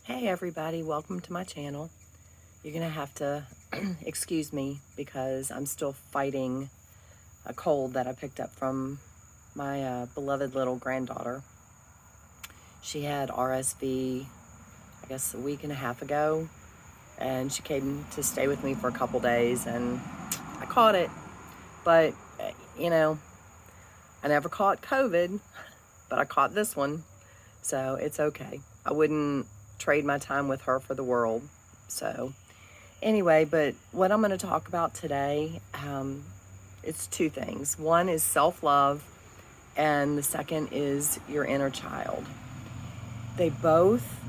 Hey everybody, welcome to my channel. You're gonna have to excuse me because I'm still fighting a cold that I picked up from my beloved little granddaughter. She had RSV, I guess a week and a half ago, and she came to stay with me for a couple days and I caught it. But, you know, I never caught COVID, but I caught this one, so it's okay. I wouldn't trade my time with her for the world. So anyway, but what I'm going to talk about today, it's two things. One is self-love, and the second is your inner child. They both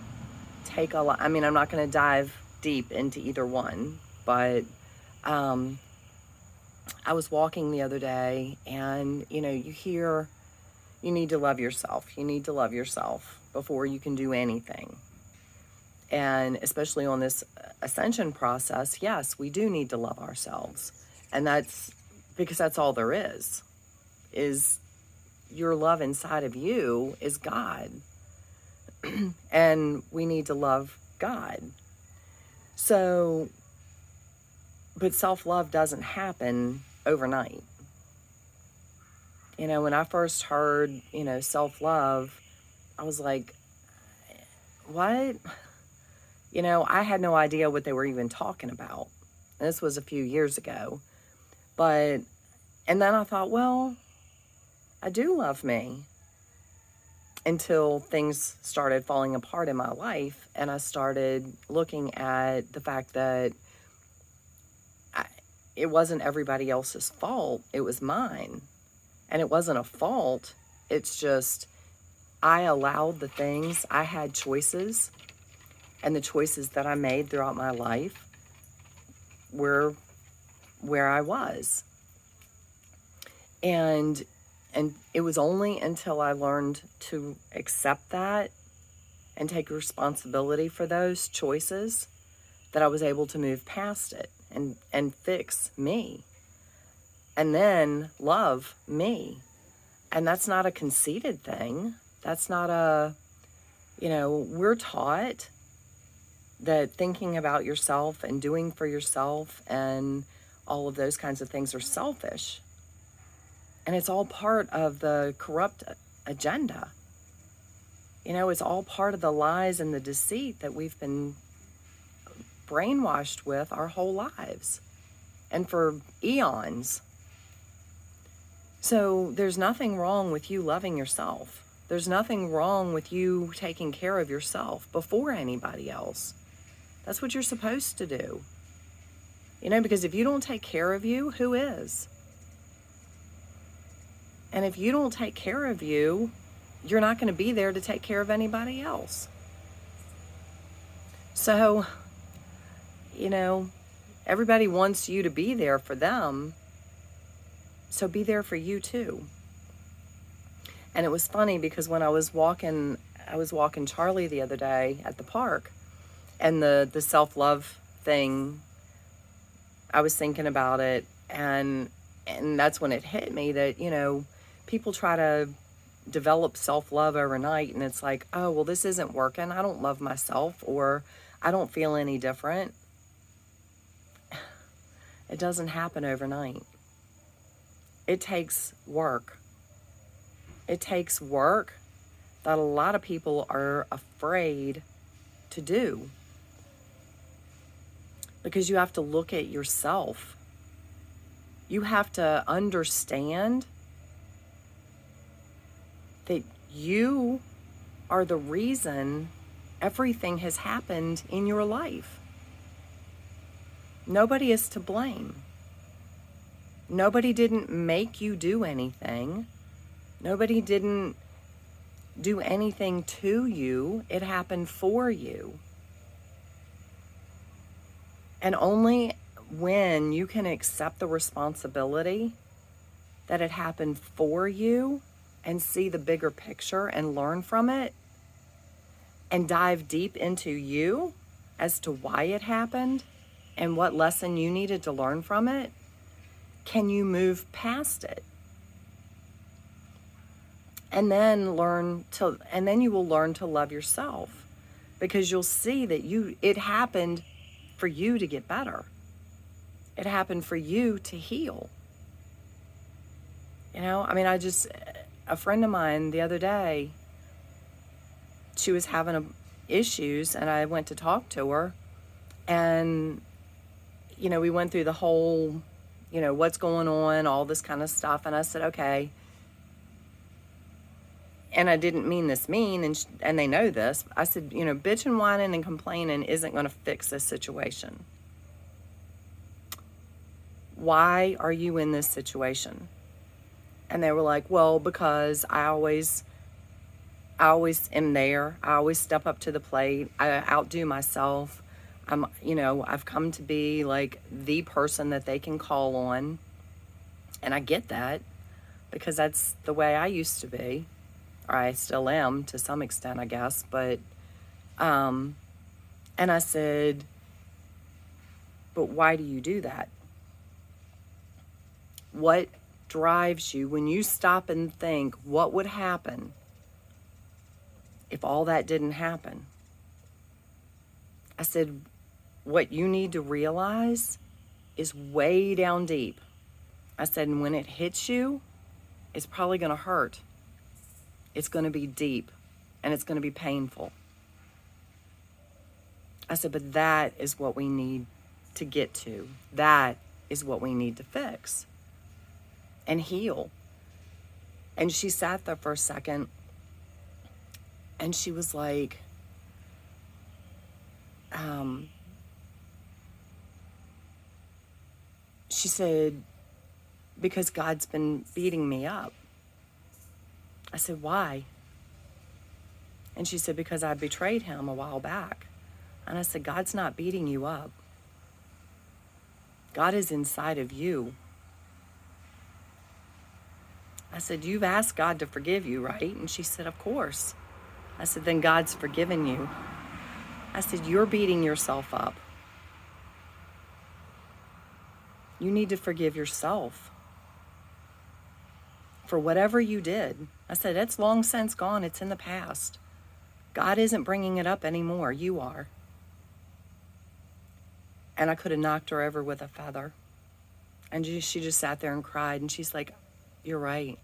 take a lot. I mean, I'm not going to dive deep into either one, but I was walking the other day, and you hear you need to love yourself. You need to love yourself before you can do anything. And especially on this ascension process, yes, we do need to love ourselves. And that's because that's all there is your love inside of you is God. And we need to love God. So, but self-love doesn't happen overnight. When I first heard, self-love, I was like, what? I had no idea what they were even talking about. This was a few years ago. And then I thought, well, I do love me. Until things started falling apart in my life, and I started looking at the fact that it wasn't everybody else's fault, it was mine. And it wasn't a fault, it's just I allowed the things, I had choices, and the choices that I made throughout my life were where I was. And it was only until I learned to accept that and take responsibility for those choices that I was able to move past it and fix me. And then love me. And that's not a conceited thing. That's not we're taught that thinking about yourself and doing for yourself and all of those kinds of things are selfish. And it's all part of the corrupt agenda. It's all part of the lies and the deceit that we've been brainwashed with our whole lives and for eons. So there's nothing wrong with you loving yourself. There's nothing wrong with you taking care of yourself before anybody else. That's what you're supposed to do. Because if you don't take care of you, who is? And if you don't take care of you, you're not going to be there to take care of anybody else. So, everybody wants you to be there for them. So be there for you too. And it was funny because when I was walking Charlie the other day at the park, and the self-love thing, I was thinking about it, and that's when it hit me that, people try to develop self-love overnight, and it's like, oh, well, this isn't working. I don't love myself, or I don't feel any different. It doesn't happen overnight. It takes work. It takes work that a lot of people are afraid to do. Because you have to look at yourself. You have to understand that you are the reason everything has happened in your life. Nobody is to blame. Nobody didn't make you do anything. Nobody didn't do anything to you. It happened for you. And only when you can accept the responsibility that it happened for you and see the bigger picture and learn from it and dive deep into you as to why it happened and what lesson you needed to learn from it, can you move past it? And then you will learn to love yourself, because you'll see that it happened for you to get better. It happened for you to heal. I mean, a friend of mine the other day, she was having issues, and I went to talk to her, and, we went through the whole, what's going on, all this kind of stuff, and I said, okay, and I didn't mean this mean, and they know this. I said, bitching, whining, and complaining isn't going to fix this situation. Why are you in this situation? And they were like, well, because I always am there. I always step up to the plate. I outdo myself. I've come to be like the person that they can call on. And I get that, because that's the way I used to be. Or I still am to some extent, I guess. But, and I said, but why do you do that? What drives you when you stop and think, what would happen if all that didn't happen? I said, what you need to realize is way down deep. I said, and when it hits you, it's probably going to hurt. It's going to be deep, and it's going to be painful. I said, but that is what we need to get to. That is what we need to fix and heal. And she sat there for a second, and she was like, she said, because God's been beating me up. I said, why? And she said, because I betrayed him a while back. And I said, God's not beating you up. God is inside of you. I said, you've asked God to forgive you, right? And she said, of course. I said, then God's forgiven you. I said, you're beating yourself up. You need to forgive yourself for whatever you did. I said, it's long since gone. It's in the past. God isn't bringing it up anymore. You are. And I could have knocked her over with a feather. And she just sat there and cried. And she's like, you're right.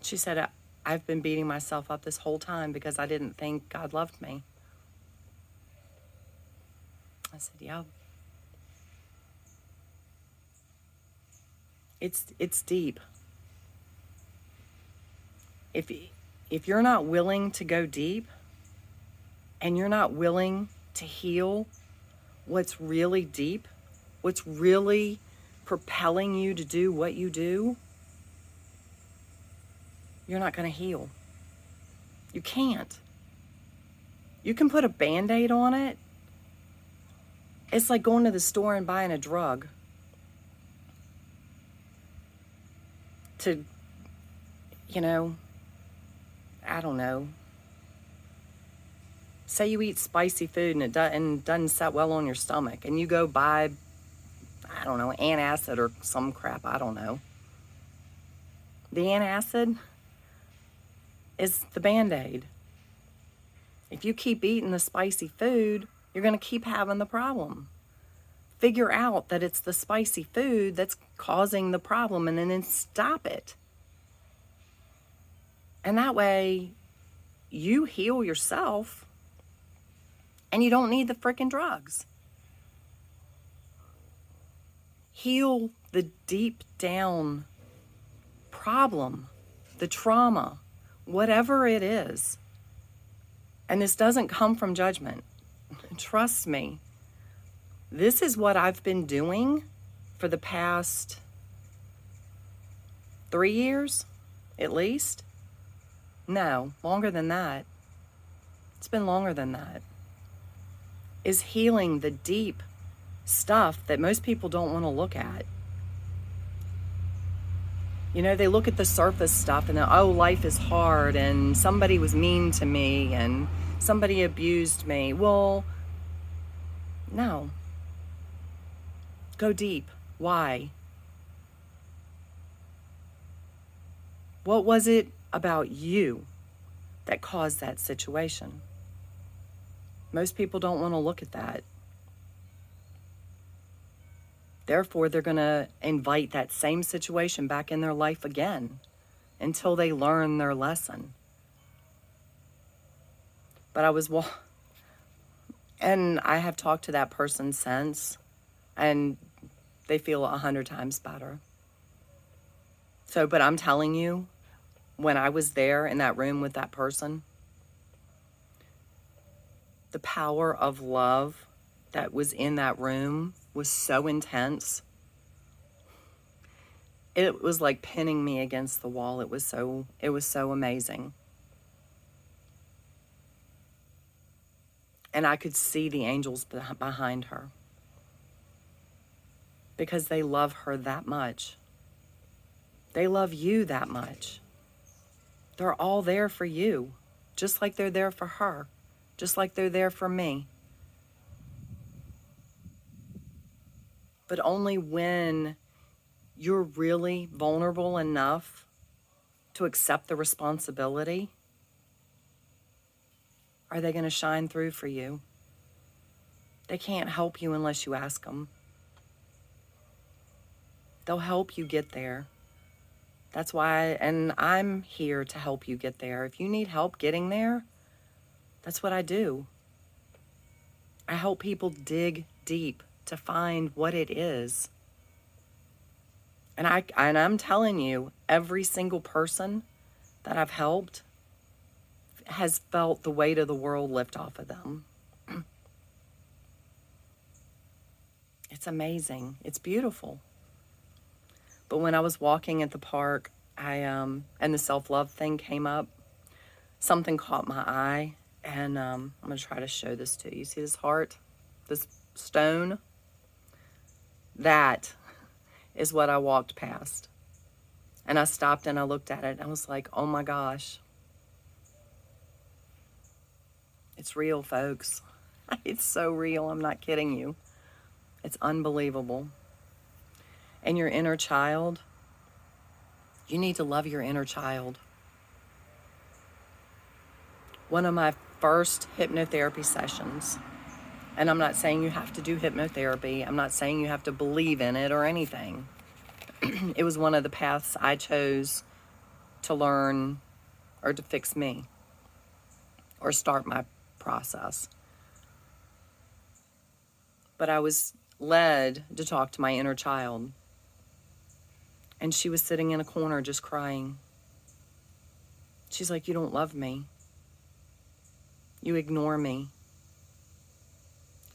She said, I've been beating myself up this whole time because I didn't think God loved me. I said, yeah. It's deep. If you're not willing to go deep, and you're not willing to heal what's really deep, what's really propelling you to do what you do, you're not going to heal. You can't. You can put a Band-Aid on it. It's like going to the store and buying a drug to, I don't know. Say you eat spicy food and it doesn't set well on your stomach, and you go buy, I don't know, antacid or some crap, I don't know. The antacid is the Band-Aid. If you keep eating the spicy food, you're going to keep having the problem. Figure out that it's the spicy food that's causing the problem, and then stop it. And that way, you heal yourself, and you don't need the freaking drugs. Heal the deep down problem, the trauma, whatever it is. And this doesn't come from judgment. Trust me. This is what I've been doing for the past 3 years, at least. No, longer than that. It's been longer than that. Is healing the deep stuff that most people don't want to look at. They look at the surface stuff and life is hard, and somebody was mean to me, and somebody abused me. Well, no. Go deep. Why? What was it about you that caused that situation? Most people don't want to look at that. Therefore, they're going to invite that same situation back in their life again until they learn their lesson. But and I have talked to that person since, and they feel 100 times better. So, but I'm telling you, when I was there in that room with that person, the power of love that was in that room was so intense. It was like pinning me against the wall. It was so amazing. And I could see the angels behind her because they love her that much. They love you that much. They're all there for you, just like they're there for her, just like they're there for me. But only when you're really vulnerable enough to accept the responsibility are they going to shine through for you. They can't help you unless you ask them. They'll help you get there. That's why, and I'm here to help you get there. If you need help getting there, that's what I do. I help people dig deep to find what it is. And I'm telling you, every single person that I've helped has felt the weight of the world lift off of them. It's amazing. It's beautiful. But when I was walking at the park, and the self-love thing came up, something caught my eye, and I'm going to try to show this to you. See this heart? This stone? That is what I walked past. And I stopped and I looked at it, and I was like, oh my gosh. It's real, folks. It's so real. I'm not kidding you. It's unbelievable. And your inner child, you need to love your inner child. One of my first hypnotherapy sessions, and I'm not saying you have to do hypnotherapy. I'm not saying you have to believe in it or anything. It was one of the paths I chose to learn or to fix me or start my process. But I was led to talk to my inner child. And she was sitting in a corner just crying. She's like, you don't love me. You ignore me.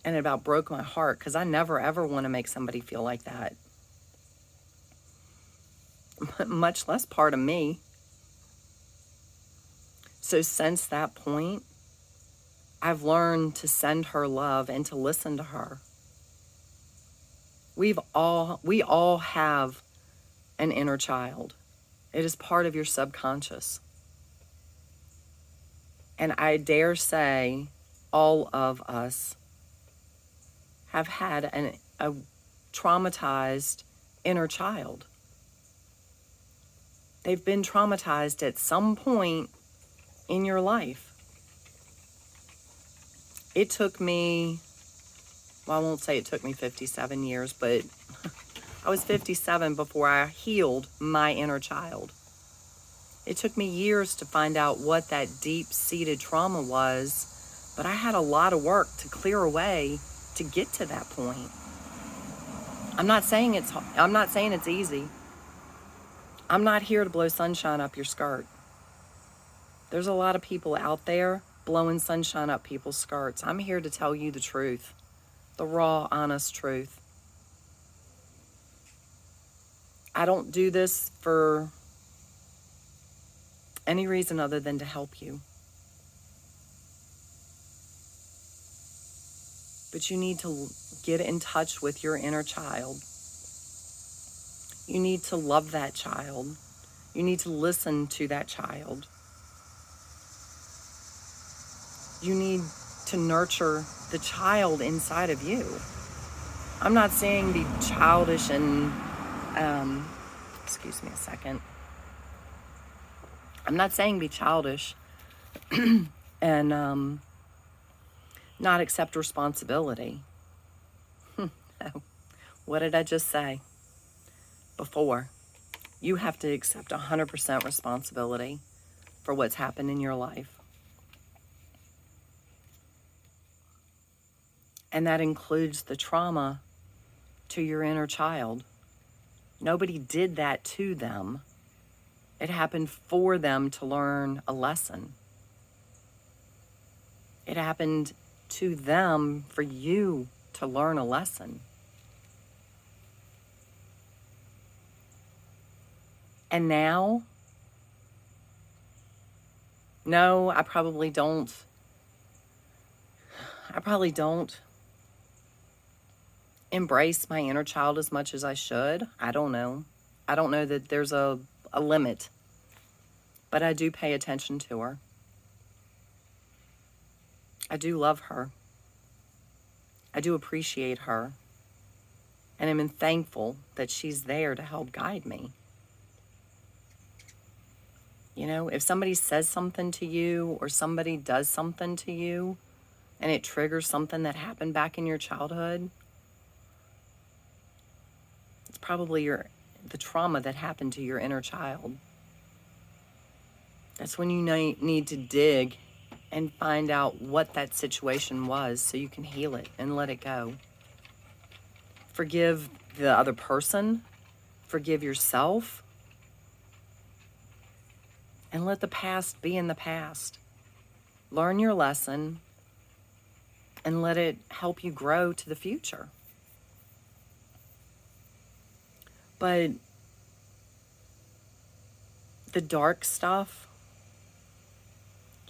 And it about broke my heart because I never, ever want to make somebody feel like that. Much less part of me. So since that point, I've learned to send her love and to listen to her. We all have an inner child. It is part of your subconscious. And I dare say all of us have had a traumatized inner child. They've been traumatized at some point in your life. It took me, well, I won't say it took me 57 years, but I was 57 before I healed my inner child. It took me years to find out what that deep-seated trauma was, but I had a lot of work to clear away to get to that point. I'm not saying it's easy. I'm not here to blow sunshine up your skirt. There's a lot of people out there blowing sunshine up people's skirts. I'm here to tell you the truth, the raw, honest truth. I don't do this for any reason other than to help you. But you need to get in touch with your inner child. You need to love that child. You need to listen to that child. You need to nurture the child inside of you. I'm not saying be childish and, excuse me a second. I'm not saying be childish and not accept responsibility. What did I just say before? You have to accept 100% responsibility for what's happened in your life. And that includes the trauma to your inner child. Nobody did that to them. It happened for them to learn a lesson. It happened to them for you to learn a lesson. And now, no, I probably don't embrace my inner child as much as I should. I don't know. I don't know that there's a limit, but I do pay attention to her. I do love her. I do appreciate her. And I'm thankful that she's there to help guide me. You know, if somebody says something to you or somebody does something to you and it triggers something that happened back in your childhood, it's probably the trauma that happened to your inner child. That's when you need to dig and find out what that situation was so you can heal it and let it go. Forgive the other person, forgive yourself, and let the past be in the past. Learn your lesson and let it help you grow to the future. But the dark stuff,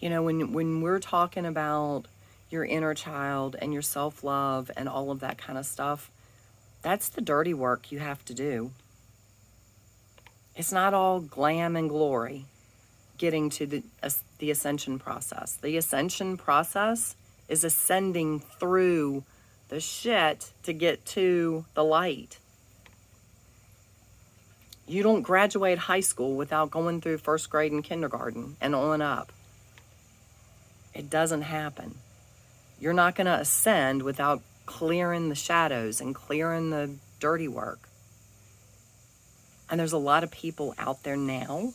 you know, when we're talking about your inner child and your self-love and all of that kind of stuff, that's the dirty work you have to do. It's not all glam and glory getting to the ascension process. The ascension process is ascending through the shit to get to the light. You don't graduate high school without going through first grade and kindergarten and on up. It doesn't happen. You're not going to ascend without clearing the shadows and clearing the dirty work. And there's a lot of people out there now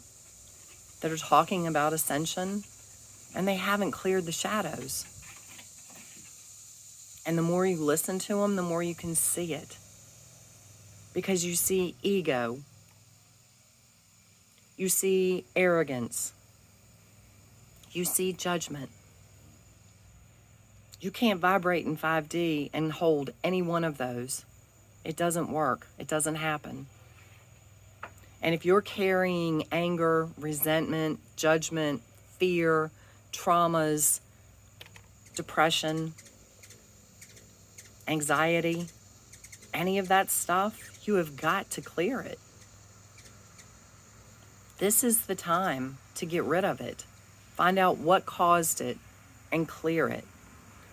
that are talking about ascension, and they haven't cleared the shadows. And the more you listen to them, the more you can see it. Because you see ego. You see arrogance. You see judgment. You can't vibrate in 5D and hold any one of those. It doesn't work. It doesn't happen. And if you're carrying anger, resentment, judgment, fear, traumas, depression, anxiety, any of that stuff, you have got to clear it. This is the time to get rid of it. Find out what caused it and clear it.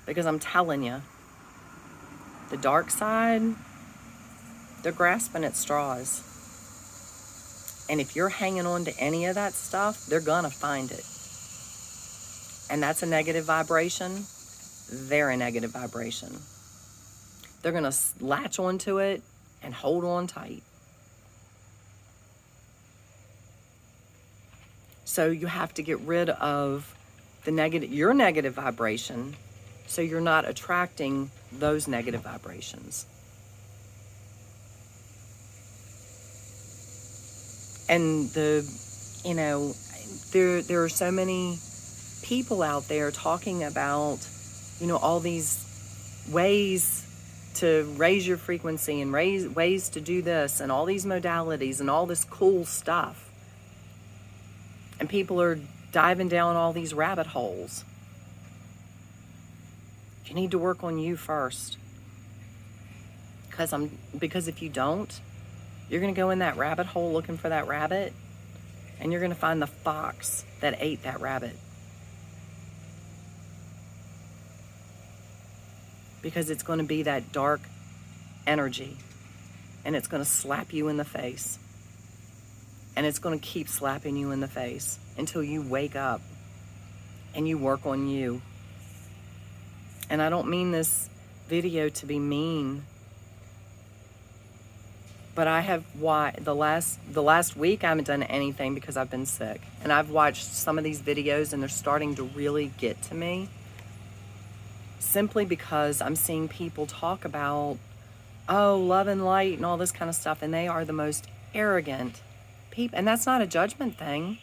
Because I'm telling you, the dark side, they're grasping at straws. And if you're hanging on to any of that stuff, they're gonna find it. And that's a negative vibration. They're a negative vibration. They're gonna latch onto it and hold on tight. So you have to get rid of your negative vibration, so you're not attracting those negative vibrations. And there are so many people out there talking about, all these ways to raise your frequency and ways to do this and all these modalities and all this cool stuff. And people are diving down all these rabbit holes. You need to work on you first. Because if you don't, you're going to go in that rabbit hole looking for that rabbit, and you're going to find the fox that ate that rabbit. Because it's going to be that dark energy, and it's going to slap you in the face. And it's going to keep slapping you in the face until you wake up and you work on you. And I don't mean this video to be mean, but I have the last week I haven't done anything because I've been sick. And I've watched some of these videos and they're starting to really get to me. Simply because I'm seeing people talk about, oh, love and light and all this kind of stuff, and they are the most arrogant people. And that's not a judgment thing.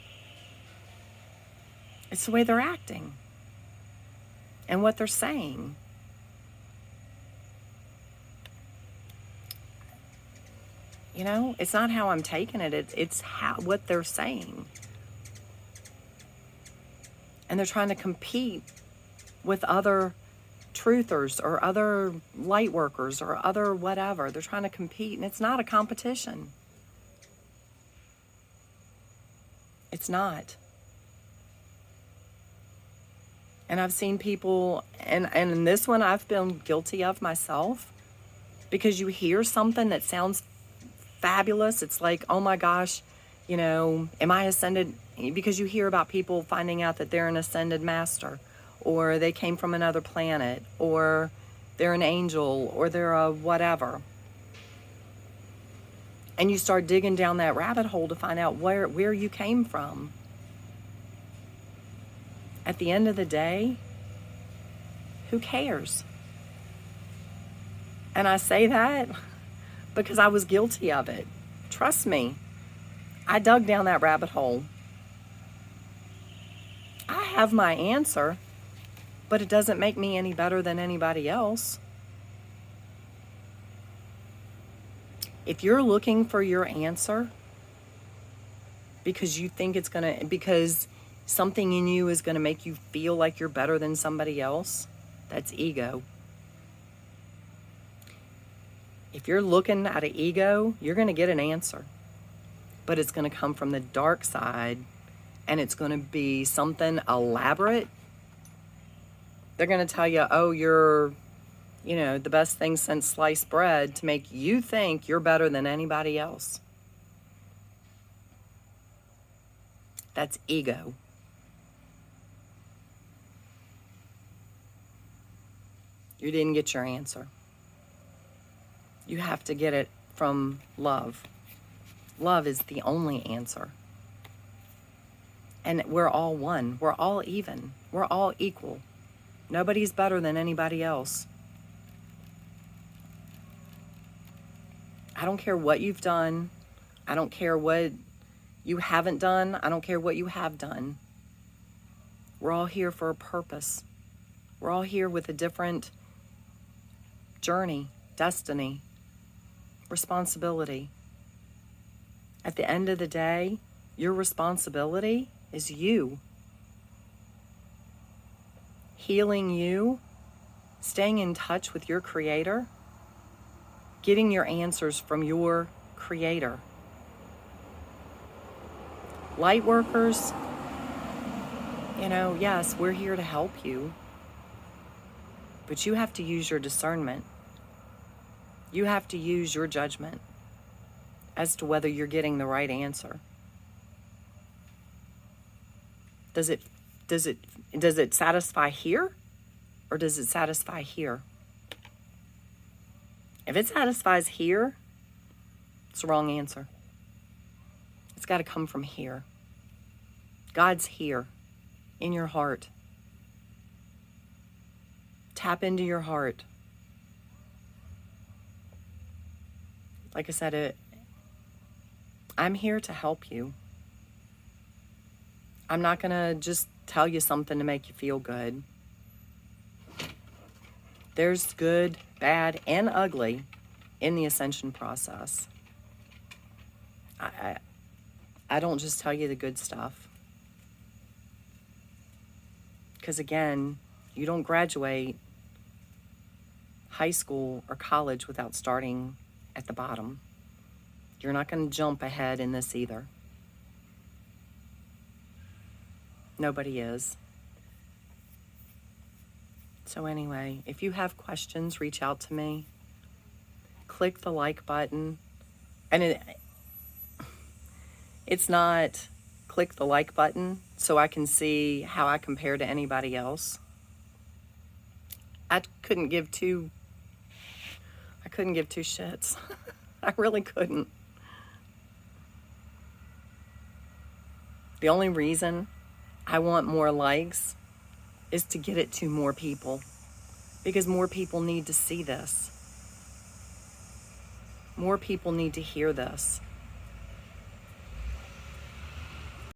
It's the way they're acting and what they're saying. You know, it's not how I'm taking it. It's what they're saying. And they're trying to compete with other truthers or other light workers or other whatever. They're trying to compete, and it's not a competition. It's not. And I've seen people, and in this one I've been guilty of myself, because you hear something that sounds fabulous. It's like, oh my gosh, you know, am I ascended? Because you hear about people finding out that they're an ascended master, or they came from another planet, or they're an angel, or they're a whatever. And you start digging down that rabbit hole to find out where you came from. At the end of the day, who cares? And I say that because I was guilty of it. Trust me, I dug down that rabbit hole. I have my answer, but it doesn't make me any better than anybody else. If you're looking for your answer because you think because something in you is going to make you feel like you're better than somebody else, that's ego. If you're looking at an ego, you're going to get an answer. But it's going to come from the dark side, and it's going to be something elaborate. They're going to tell you, oh, you're, you know, the best thing since sliced bread, to make you think you're better than anybody else. That's ego. You didn't get your answer. You have to get it from love. Love is the only answer. And we're all one. We're all even. We're all equal. Nobody's better than anybody else. I don't care what you've done. I don't care what you haven't done. I don't care what you have done. We're all here for a purpose. We're all here with a different journey, destiny, responsibility. At the end of the day, your responsibility is you. Healing you, staying in touch with your Creator, getting your answers from your Creator. Light workers, you know, yes, we're here to help you, but you have to use your discernment. You have to use your judgment as to whether you're getting the right answer. Does it satisfy here, or does it satisfy here? If it satisfies here, it's the wrong answer. It's got to come from here. God's here in your heart. Tap into your heart. Like I said, I'm here to help you. I'm not going to just tell you something to make you feel good. There's good, bad, and ugly in the ascension process. I don't just tell you the good stuff. Because again, you don't graduate high school or college without starting at the bottom. You're not going to jump ahead in this either. Nobody is. So anyway, if you have questions, reach out to me. Click the like button. And it's not click the like button so I can see how I compare to anybody else. I couldn't give two shits. I really couldn't. The only reason I want more likes is to get it to more people, because more people need to see this. More people need to hear this.